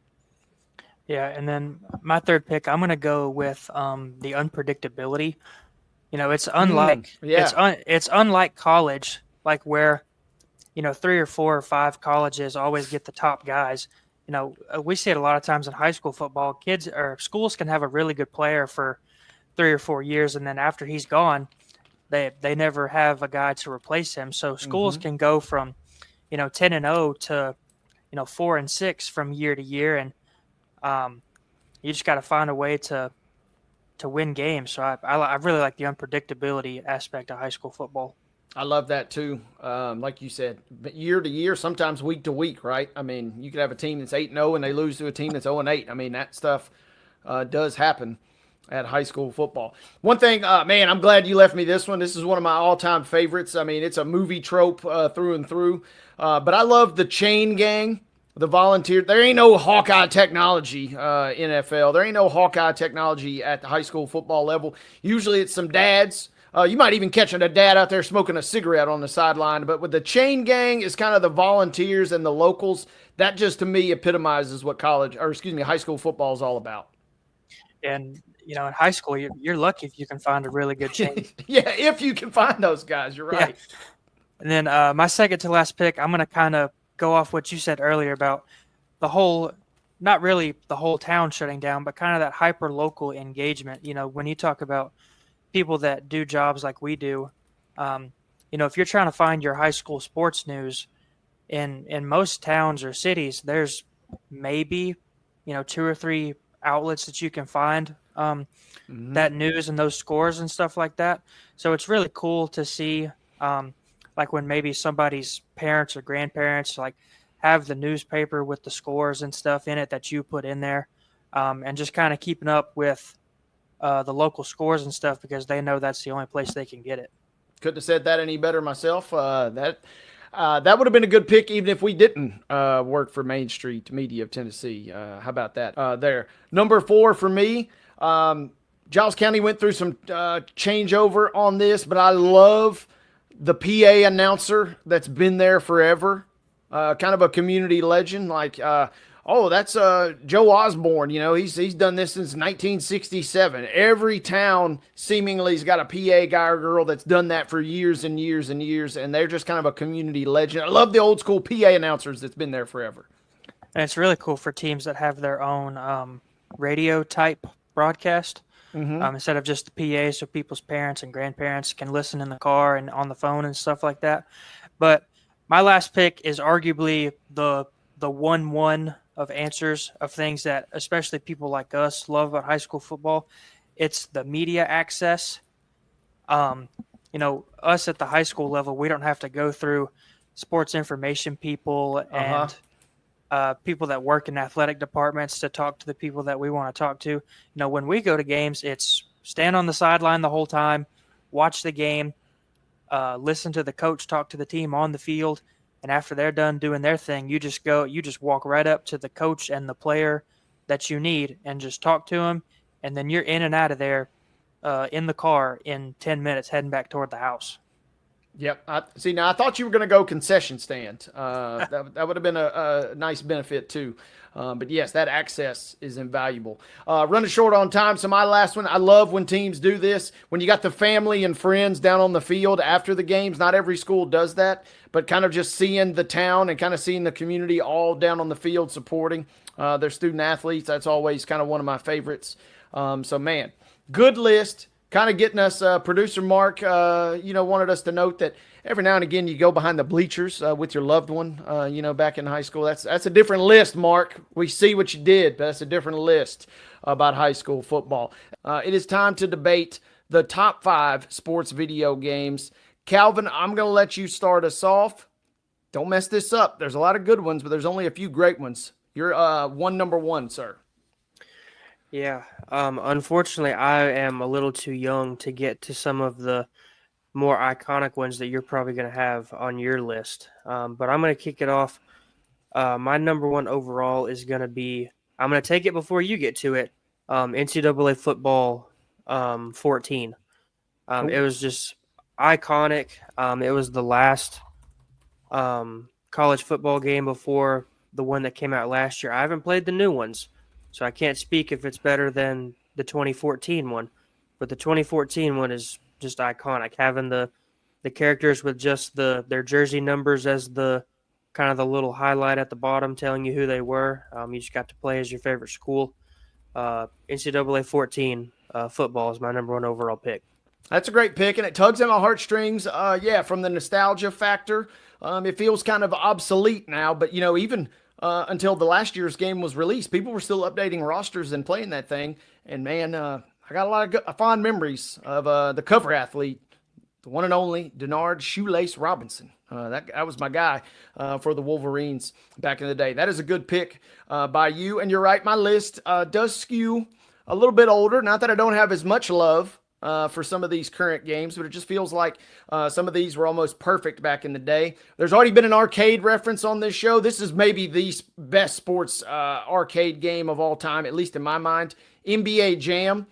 Yeah, and then my third pick, I'm going to go with the unpredictability. You know, it's unlike it's unlike college, like where, you know, 3 or 4 or 5 colleges always get the top guys. You know, we see it a lot of times in high school football. Kids or schools can have a really good player for 3 or 4 years, and then after he's gone, they never have a guy to replace him. So schools can go from, you know, 10-0 to, you know, 4-6 from year to year, and you just got to find a way to win games. So I really like the unpredictability aspect of high school football. I love that too. Like you said, year to year, sometimes week to week, right? I mean, you could have a team that's 8-0 and they lose to a team that's 0-8. I mean, that stuff does happen at high school football. One thing, man, I'm glad you left me this one. This is one of my all-time favorites. I mean, it's a movie trope through and through. But I love the chain gang. The volunteer, there ain't no Hawkeye technology, NFL. There ain't no Hawkeye technology at the high school football level. Usually it's some dads. You might even catch a dad out there smoking a cigarette on the sideline. But with the chain gang, it's kind of the volunteers and the locals. That just to me epitomizes what high school football is all about. And, you know, in high school, you're lucky if you can find a really good chain. Yeah, if you can find those guys, you're right. Yeah. And then my second to last pick, I'm going to kind of go off what you said earlier about the whole, not really the whole town shutting down, but kind of that hyper local engagement. You know, when you talk about people that do jobs like we do, you know, if you're trying to find your high school sports news in most towns or cities, there's maybe, you know, 2 or 3 outlets that you can find that news and those scores and stuff like that. So it's really cool to see, like when maybe somebody's parents or grandparents like have the newspaper with the scores and stuff in it that you put in there, and just kind of keeping up with the local scores and stuff because they know that's the only place they can get it. Couldn't have said that any better myself. That would have been a good pick even if we didn't work for Main Street Media of Tennessee. How about that there? Number 4 for me, Giles County went through some changeover on this, but I love the PA announcer that's been there forever, kind of a community legend. Like, that's Joe Osborne. You know, he's done this since 1967. Every town seemingly has got a PA guy or girl that's done that for years and years and years, and they're just kind of a community legend. I love the old school PA announcers that's been there forever. And it's really cool for teams that have their own radio type broadcast. Instead of just the PA, so people's parents and grandparents can listen in the car and on the phone and stuff like that. But my last pick is arguably the 1-1 of answers of things that especially people like us love about high school football. It's the media access. You know, us at the high school level, we don't have to go through sports information people and people that work in athletic departments to talk to the people that we want to talk to. You know, when we go to games, it's stand on the sideline the whole time, watch the game, listen to the coach talk to the team on the field. And after they're done doing their thing, you just walk right up to the coach and the player that you need and just talk to them. And then you're in and out of there in the car in 10 minutes heading back toward the house. Yep. Now I thought you were going to go concession stand. That would have been a nice benefit too. But yes, that access is invaluable. Running short on time, so my last one, I love when teams do this. When you got the family and friends down on the field after the games, not every school does that, but kind of just seeing the town and kind of seeing the community all down on the field supporting their student athletes. That's always kind of one of my favorites. So man, good list. Kind of getting us, producer Mark, wanted us to note that every now and again you go behind the bleachers with your loved one, back in high school. That's a different list, Mark. We see what you did, but that's a different list about high school football. It is time to debate the top 5 sports video games. Calvin, I'm going to let you start us off. Don't mess this up. There's a lot of good ones, but there's only a few great ones. You're number 1, sir. Yeah. Unfortunately, I am a little too young to get to some of the more iconic ones that you're probably going to have on your list. But I'm going to kick it off My number one overall is going to be, I'm going to take it before you get to it, NCAA football 14. It was just iconic. It was the last college football game before the one that came out last year. I haven't played the new ones, so I can't speak if it's better than the 2014 one. But the 2014 one is just iconic, having the characters with just their jersey numbers as the kind of the little highlight at the bottom telling you who they were. You just got to play as your favorite school. NCAA 14 football is my number one overall pick. That's a great pick, and it tugs at my heartstrings. From the nostalgia factor, it feels kind of obsolete now. But even until the last year's game was released, people were still updating rosters and playing that thing. And man, I got a lot of fond memories of the cover athlete, the one and only Denard Shoelace Robinson. That was my guy for the Wolverines back in the day. That is a good pick by you. And you're right, my list does skew a little bit older. Not that I don't have as much love for some of these current games, but it just feels like some of these were almost perfect back in the day. There's already been an arcade reference on this show. This is maybe the best sports arcade game of all time, at least in my mind. NBA Jam.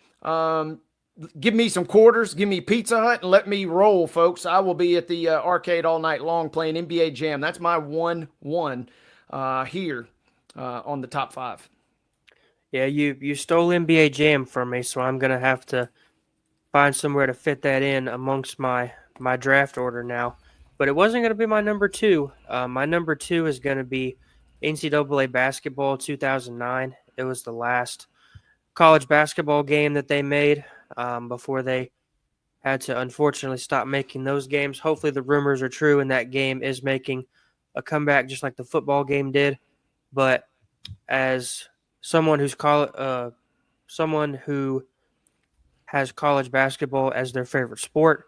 Give me some quarters, give me Pizza Hut, and let me roll, folks. I will be at the arcade all night long playing NBA Jam. That's my 1-1 here on the top 5. Yeah, you stole NBA Jam from me, so I'm going to have to find somewhere to fit that in amongst my draft order now. But it wasn't going to be my number 2. My number 2 is going to be NCAA basketball 2009. It was the last college basketball game that they made before they had to unfortunately stop making those games. Hopefully the rumors are true and that game is making a comeback just like the football game did. But as someone who has college basketball as their favorite sport,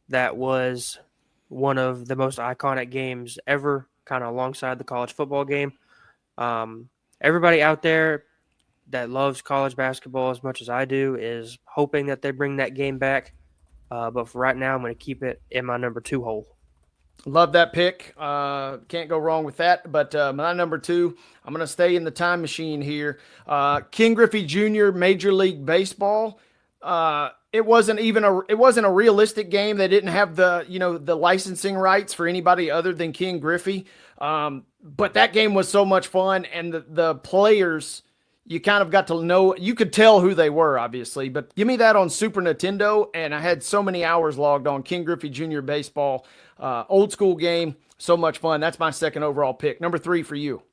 that was one of the most iconic games ever, kind of alongside the college football game. Everybody out there that loves college basketball as much as I do is hoping that they bring that game back. But for right now, I'm going to keep it in my number 2 hole. Love that pick. Can't go wrong with that. But my number 2, I'm going to stay in the time machine here. Ken Griffey Jr., Major League Baseball. It wasn't a realistic game. They didn't have the licensing rights for anybody other than Ken Griffey. But that game was so much fun, and the players, you kind of got to know, you could tell who they were, obviously, but give me that on Super Nintendo, and I had so many hours logged on Ken Griffey Jr. Baseball, old school game, so much fun. That's my second overall pick. Number 3 for you.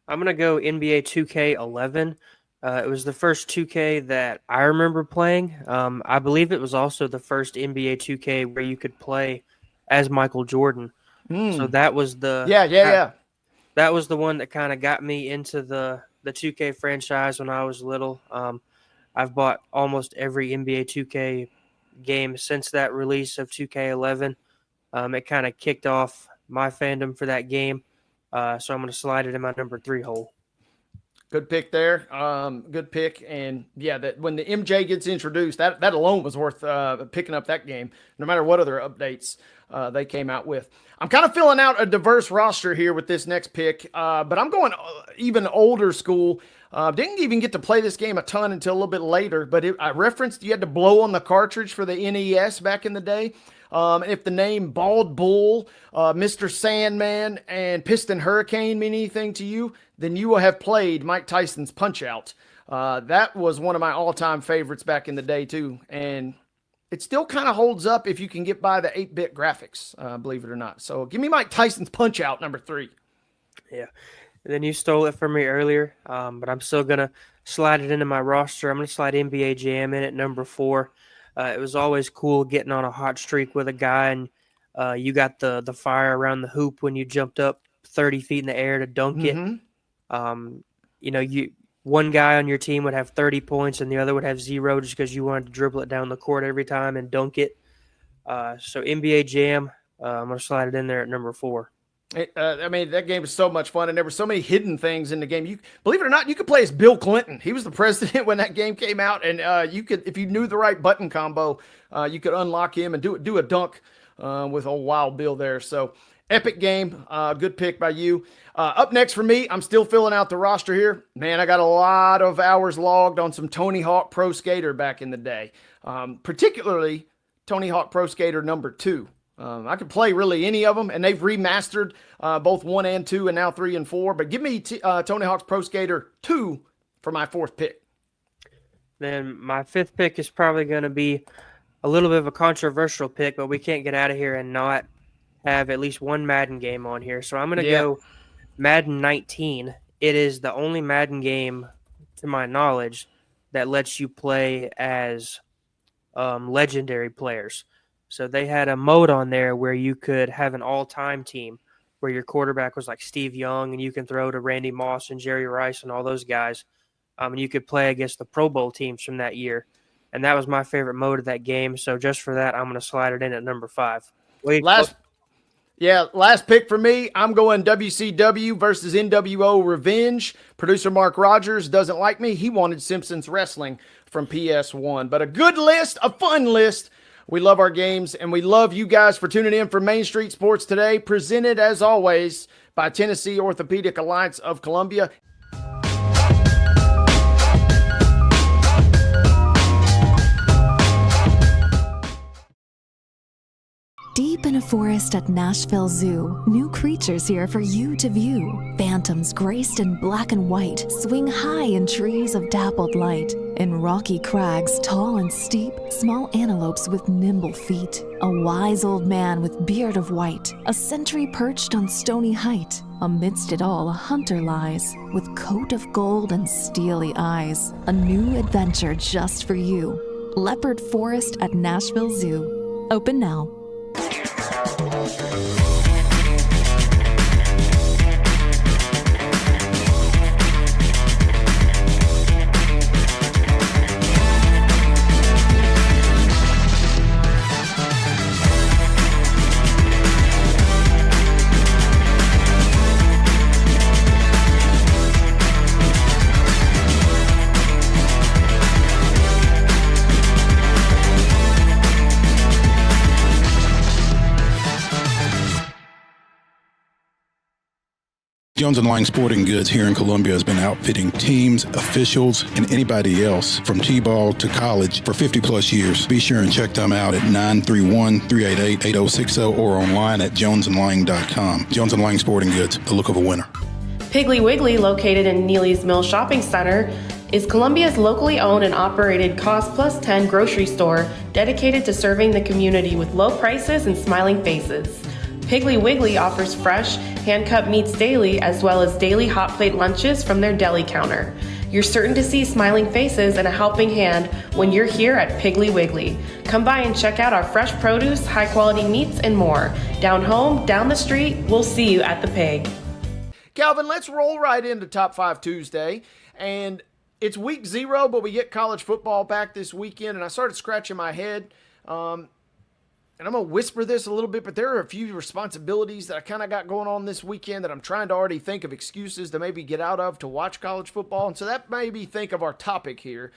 I'm going to go NBA 2K11. It was the first 2K that I remember playing. I believe it was also the first NBA 2K where you could play as Michael Jordan. So that was that was the one that kind of got me into the 2K franchise when I was little. I've bought almost every NBA 2K game since that release of 2K11. It kind of kicked off my fandom for that game. So I'm going to slide it in my number 3 hole. Good pick there. Good pick. And yeah, that when the MJ gets introduced, that alone was worth picking up that game, no matter what other updates they came out with. I'm kind of filling out a diverse roster here with this next pick, but I'm going even older school. Didn't even get to play this game a ton until a little bit later, but I referenced you had to blow on the cartridge for the NES back in the day. If the name Bald Bull, Mr. Sandman, and Piston Hurricane mean anything to you, then you will have played Mike Tyson's Punch-Out. That was one of my all-time favorites back in the day, too. And it still kind of holds up if you can get by the 8-bit graphics, believe it or not. So give me Mike Tyson's Punch-Out, number 3. Yeah. And then you stole it from me earlier, but I'm still going to slide it into my roster. I'm going to slide NBA Jam in at number 4. It was always cool getting on a hot streak with a guy, and you got the fire around the hoop when you jumped up 30 feet in the air to dunk it. One guy on your team would have 30 points and the other would have 0 just because you wanted to dribble it down the court every time and dunk it. So NBA Jam, I'm going to slide it in there at number 4. That game was so much fun, and there were so many hidden things in the game. You believe it or not, you could play as Bill Clinton. He was the president when that game came out, and you could, if you knew the right button combo, you could unlock him and do a dunk with old Wild Bill there. So Epic game. Good pick by you. Up next for me, I'm still filling out the roster here. Man, I got a lot of hours logged on some Tony Hawk Pro Skater back in the day, particularly Tony Hawk Pro Skater number 2. I could play really any of them, and they've remastered both 1 and 2 and now 3 and 4. But give me Tony Hawk's Pro Skater 2 for my 4th pick. Then my 5th pick is probably going to be a little bit of a controversial pick, but we can't get out of here and not have at least one Madden game on here. So I'm going to go Madden 19. It is the only Madden game, to my knowledge, that lets you play as legendary players. So they had a mode on there where you could have an all-time team where your quarterback was like Steve Young, and you can throw to Randy Moss and Jerry Rice and all those guys. And you could play against the Pro Bowl teams from that year. And that was my favorite mode of that game. So just for that, I'm going to slide it in at number 5. Last pick for me. I'm going WCW versus NWO Revenge. Producer Mark Rogers doesn't like me. He wanted Simpsons Wrestling from PS1. But a good list, a fun list. We love our games, and we love you guys for tuning in for Main Street Sports Today, presented, as always, by Tennessee Orthopedic Alliance of Columbia. Deep in a forest at Nashville Zoo, new creatures here for you to view. Phantoms graced in black and white swing high in trees of dappled light. In rocky crags, tall and steep, small antelopes with nimble feet. A wise old man with beard of white, a sentry perched on stony height. Amidst it all, a hunter lies, with coat of gold and steely eyes. A new adventure just for you. Leopard Forest at Nashville Zoo. Open now. Jones & Lang Sporting Goods here in Columbia has been outfitting teams, officials, and anybody else from T-ball to college for 50 plus years. Be sure and check them out at 931-388-8060 or online at jonesandlang.com. Jones & Lang Sporting Goods, the look of a winner. Piggly Wiggly, located in Neely's Mill Shopping Center, is Columbia's locally owned and operated Cost Plus 10 grocery store dedicated to serving the community with low prices and smiling faces. Piggly Wiggly offers fresh, hand-cut meats daily, as well as daily hot plate lunches from their deli counter. You're certain to see smiling faces and a helping hand when you're here at Piggly Wiggly. Come by and check out our fresh produce, high-quality meats, and more. Down home, down the street, we'll see you at the Pig. Calvin, let's roll right into Top 5 Tuesday. And it's week 0, but we get college football back this weekend, and I started scratching my head. And I'm going to whisper this a little bit, but there are a few responsibilities that I kind of got going on this weekend that I'm trying to already think of excuses to maybe get out of to watch college football. And so that made me think of our topic here.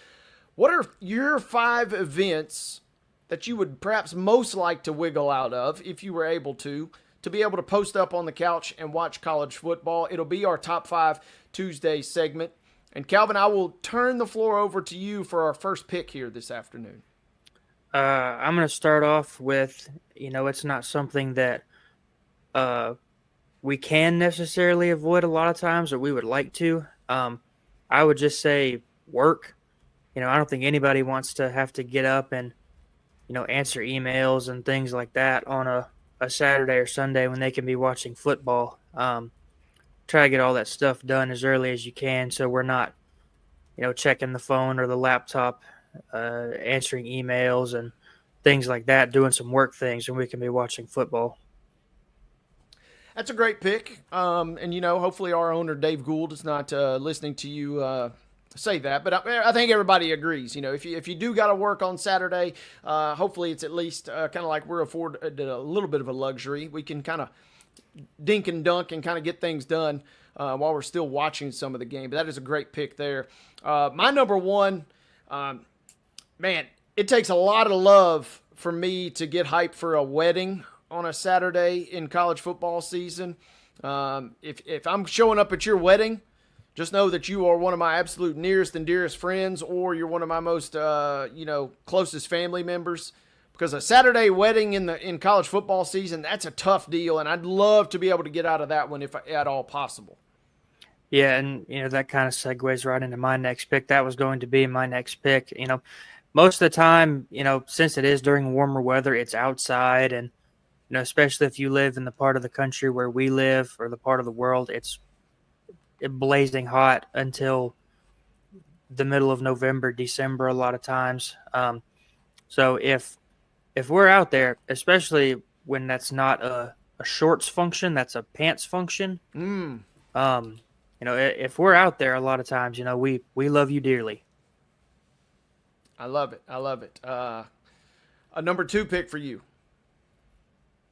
What are your 5 events that you would perhaps most like to wiggle out of, if you were able to be able to post up on the couch and watch college football? It'll be our Top 5 Tuesday segment. And Calvin, I will turn the floor over to you for our first pick here this afternoon. I'm going to start off with, it's not something that we can necessarily avoid a lot of times, or we would like to. I would just say work. I don't think anybody wants to have to get up and, answer emails and things like that on a Saturday or Sunday when they can be watching football. Try to get all that stuff done as early as you can so we're not, checking the phone or the laptop, answering emails and things like that, doing some work things, and we can be watching football. That's a great pick. And, hopefully our owner, Dave Gould, is not listening to you say that. But I think everybody agrees. If you do got to work on Saturday, hopefully it's at least kind of like we're afforded a little bit of a luxury. We can kind of dink and dunk and kind of get things done while we're still watching some of the game. But that is a great pick there. My number one, man, it takes a lot of love for me to get hyped for a wedding on a Saturday in college football season. If I'm showing up at your wedding, just know that you are one of my absolute nearest and dearest friends, or you're one of my most, closest family members. Because a Saturday wedding in college football season, that's a tough deal, and I'd love to be able to get out of that one if at all possible. Yeah, and that kind of segues right into my next pick. That was going to be my next pick. Most of the time, since it is during warmer weather, it's outside, and especially if you live in the part of the country where we live or the part of the world, it's blazing hot until the middle of November, December, a lot of times. So if we're out there, especially when that's not a shorts function, that's a pants function. If we're out there, a lot of times, we love you dearly. I love it. A number 2 pick for you.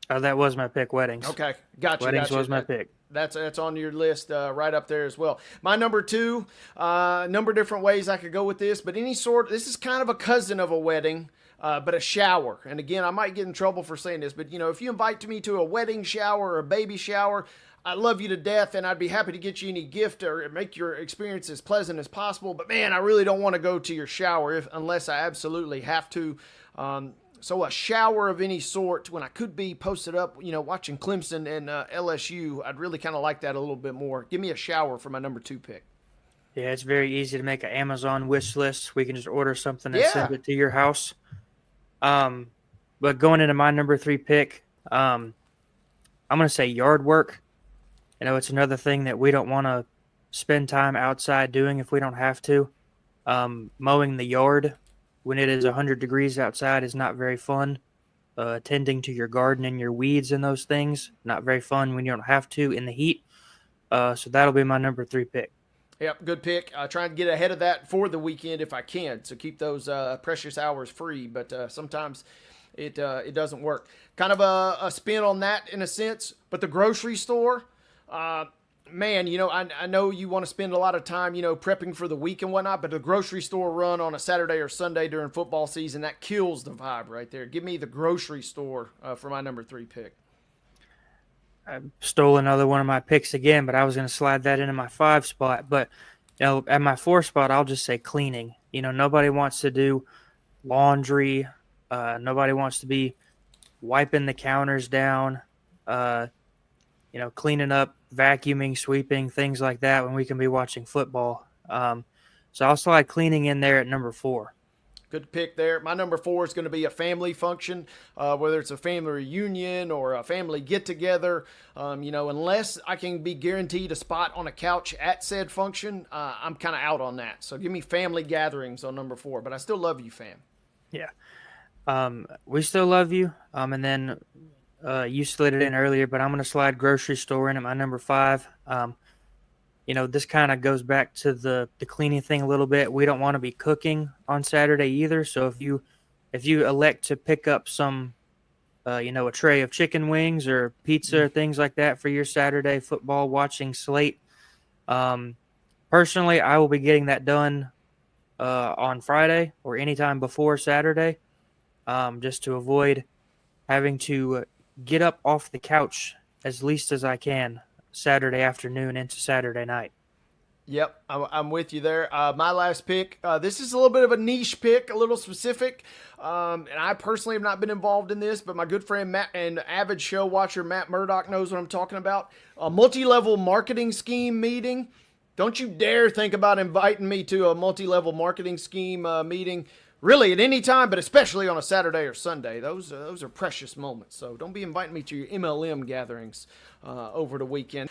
That was my pick, weddings. Okay, gotcha. Weddings was my pick. That's on your list right up there as well. My number 2, number of different ways I could go with this, but this is kind of a cousin of a wedding, but a shower. And again, I might get in trouble for saying this, but if you invite me to a wedding shower or a baby shower, I love you to death, and I'd be happy to get you any gift or make your experience as pleasant as possible. But man, I really don't want to go to your shower unless I absolutely have to. So a shower of any sort, when I could be posted up, watching Clemson and LSU, I'd really kind of like that a little bit more. Give me a shower for my number 2 pick. Yeah, it's very easy to make an Amazon wish list. We can just order something and send it to your house. But going into my number 3 pick, I'm going to say yard work. It's another thing that we don't want to spend time outside doing if we don't have to. Mowing the yard when it is 100 degrees outside is not very fun. Tending to your garden and your weeds and those things, not very fun when you don't have to in the heat. So that'll be my number 3 pick. Yep, good pick. Trying to get ahead of that for the weekend if I can, so keep those precious hours free. But sometimes it doesn't work. Kind of a spin on that in a sense. But the grocery store, man, I know you want to spend a lot of time, prepping for the week and whatnot, but the grocery store run on a Saturday or Sunday during football season, that kills the vibe right there. Give me the grocery store for my number 3 pick. I stole another one of my picks again, but I was going to slide that into my 5 spot. But, at my 4 spot, I'll just say cleaning. Nobody wants to do laundry. Nobody wants to be wiping the counters down, cleaning up, vacuuming, sweeping, things like that when we can be watching football. So I'll slide cleaning in there at number 4. Good pick there. My number 4 is going to be a family function, whether it's a family reunion or a family get-together. Unless I can be guaranteed a spot on a couch at said function, I'm kind of out on that. So give me family gatherings on number 4. But I still love you, fam. Yeah. We still love you. And then you slid it in earlier, but I'm going to slide grocery store in at my number 5. This kind of goes back to the cleaning thing a little bit. We don't want to be cooking on Saturday either. So if you elect to pick up some, a tray of chicken wings or pizza, things like that for your Saturday football watching slate, personally, I will be getting that done on Friday or anytime before Saturday, just to avoid having to get up off the couch as least as I can Saturday afternoon into Saturday night. Yep, I'm with you there. My last pick, this is a little bit of a niche pick, a little specific, and I personally have not been involved in this, but my good friend Matt and avid show watcher Matt Murdoch knows what I'm talking about. A multi-level marketing scheme meeting. Don't you dare think about inviting me to a multi-level marketing scheme meeting, really at any time, but especially on a Saturday or Sunday. Those are precious moments, so don't be inviting me to your MLM gatherings over the weekend.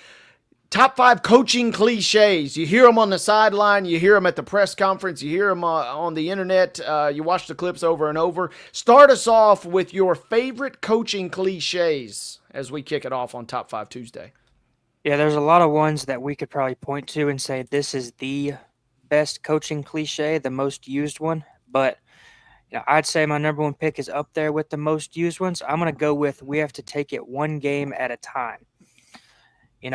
Top 5 coaching cliches. You hear them on the sideline. You hear them at the press conference. You hear them on the internet. You watch the clips over and over. Start us off with your favorite coaching cliches as we kick it off on Top 5 Tuesday. Yeah, there's a lot of ones that we could probably point to and say this is the best coaching cliche, the most used one. But I'd say my number 1 pick is up there with the most used ones. I'm going to go with we have to take it one game at a time. It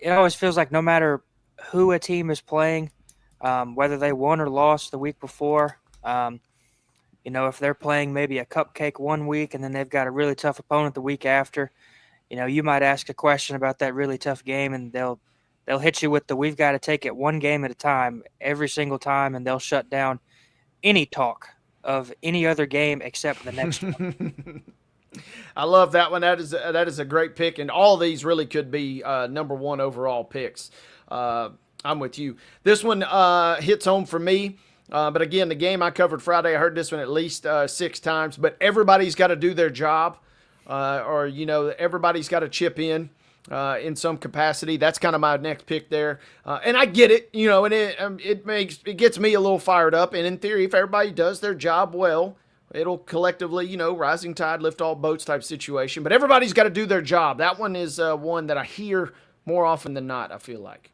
always feels like no matter who a team is playing, whether they won or lost the week before, if they're playing maybe a cupcake one week and then they've got a really tough opponent the week after, you might ask a question about that really tough game and they'll hit you with we've got to take it one game at a time every single time, and they'll shut down any talk of any other game except the next one. I love that one. That is a great pick, and all of these really could be number one overall picks. I'm with you. This one hits home for me. But again, the game I covered Friday, I heard this one at least 6 times. But everybody's got to do their job, or everybody's got to chip in some capacity. That's kind of my next pick there. And I get it, and it gets me a little fired up. And in theory, if everybody does their job well, it'll collectively, rising tide lift all boats type situation. But everybody's got to do their job. That one is one that I hear more often than not, I feel like.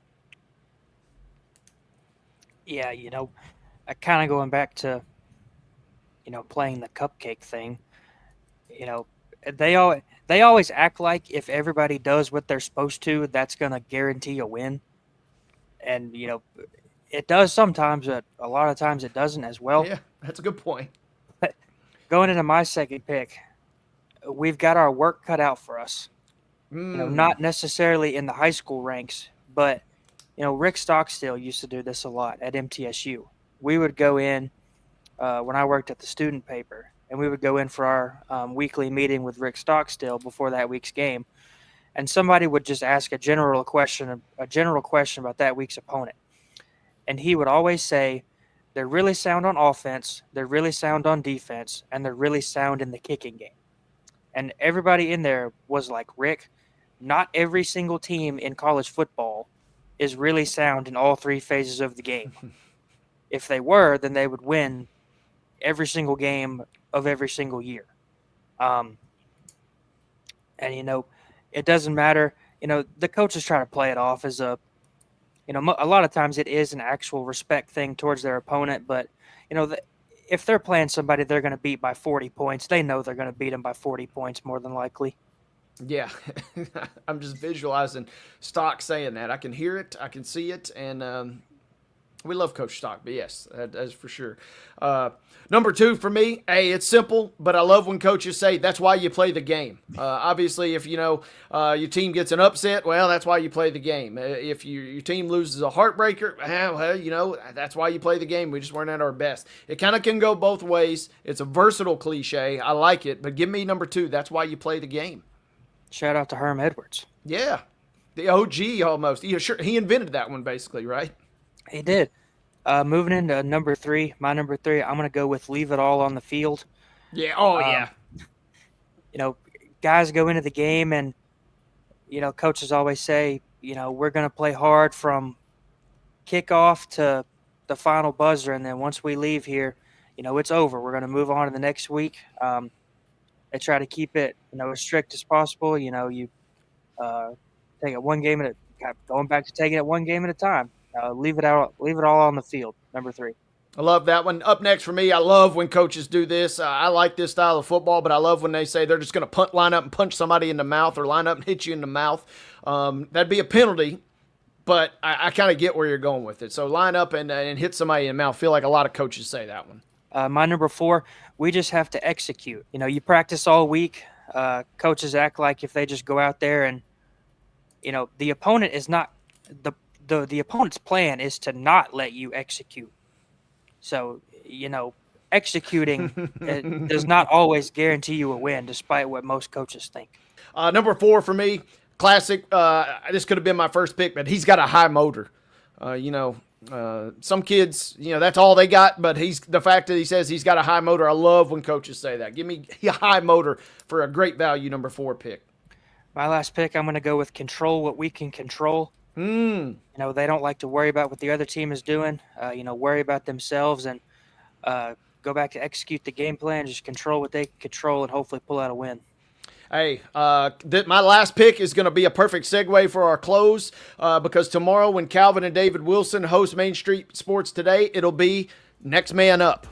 Yeah, kind of going back to, playing the cupcake thing, they always act like if everybody does what they're supposed to, that's going to guarantee a win. And, it does sometimes, but a lot of times it doesn't as well. Yeah, that's a good point. Going into my second pick, we've got our work cut out for us. Not necessarily in the high school ranks, but, Rick Stockstill used to do this a lot at MTSU. We would go in when I worked at the student paper, and we would go in for our weekly meeting with Rick Stockstill before that week's game, and somebody would just ask a general question about that week's opponent, and he would always say, they're really sound on offense, they're really sound on defense, and they're really sound in the kicking game. And everybody in there was like, Rick, not every single team in college football is really sound in all 3 phases of the game. If they were, then they would win every single game of every single year. And, it doesn't matter. The coaches try to play it off as a lot of times it is an actual respect thing towards their opponent. But, if they're playing somebody they're going to beat by 40 points, they know they're going to beat them by 40 points more than likely. Yeah, I'm just visualizing Stock saying that. I can hear it, I can see it, and we love Coach Stock, but yes, that's for sure. Number 2 for me, it's simple, but I love when coaches say that's why you play the game. Obviously, if your team gets an upset, well, that's why you play the game. If your team loses a heartbreaker, well, that's why you play the game. We just weren't at our best. It kind of can go both ways. It's a versatile cliche. I like it, but give me number 2. That's why you play the game. Shout out to Herm Edwards. Yeah, the OG almost. Yeah, sure. He invented that one basically, right? He did. Moving into number 3, my number 3, I'm going to go with leave it all on the field. Yeah. Oh, yeah. Guys go into the game and, coaches always say, we're going to play hard from kickoff to the final buzzer. And then once we leave here, it's over. We're going to move on to the next week. They try to keep it, as strict as possible. You take it one game going back to taking it one game at a time. Leave it all on the field. Number 3. I love that one. Up next for me, I love when coaches do this. I like this style of football, but I love when they say they're just going to line up and punch somebody in the mouth or line up and hit you in the mouth. That'd be a penalty, but I kind of get where you're going with it. So line up and hit somebody in the mouth. I feel like a lot of coaches say that one. My number 4, we just have to execute. You practice all week. Coaches act like if they just go out there and, the opponent is not the opponent's plan is to not let you execute. So, executing does not always guarantee you a win, despite what most coaches think. Number 4 for me, classic. This could have been my first pick, but he's got a high motor. Some kids, that's all they got, but the fact that he says he's got a high motor, I love when coaches say that. Give me a high motor for a great value number 4 pick. My last pick, I'm going to go with control what we can control. They don't like to worry about what the other team is doing, worry about themselves and go back to execute the game plan, just control what they control and hopefully pull out a win. Hey, my last pick is going to be a perfect segue for our close because tomorrow when Calvin and David Wilson host Main Street Sports Today, it'll be Next Man Up.